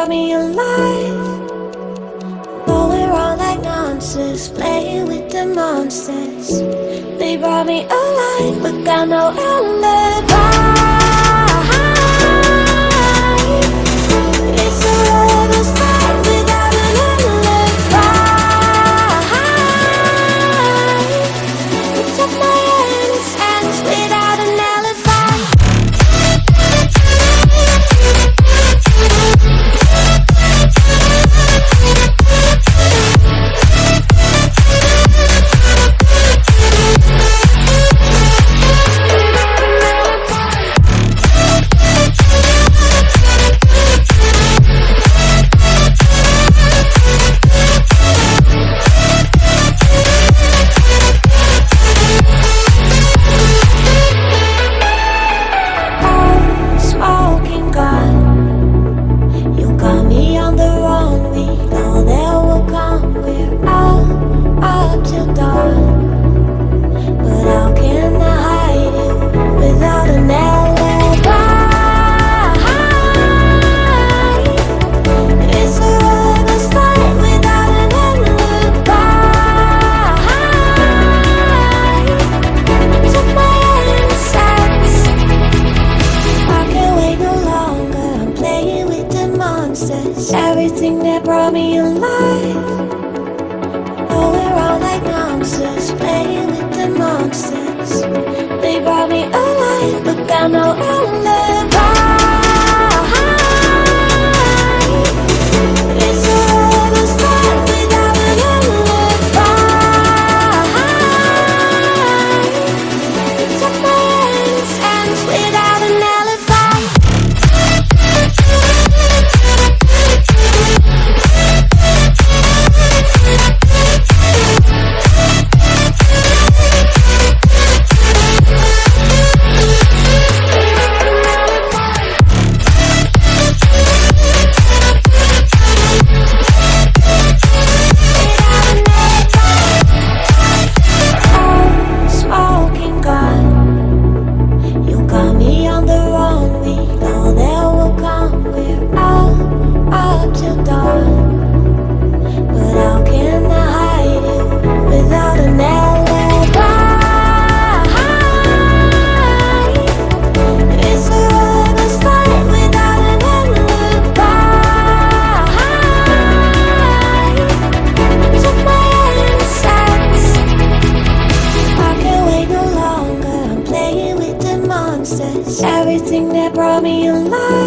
brought me alive. Going wrong like nonsense, playing with the monsters. They brought me alive, but got no alibi. It's a rebel's fight without an alibi. You took my innocence without an alibi. Everything that brought me alive. Going around like nonsense, playing with the monsters. They brought me alive, but got no alibi. It's a rebel's fight without an alibi. You took my innocence without an alibi. Everything that brought me alive.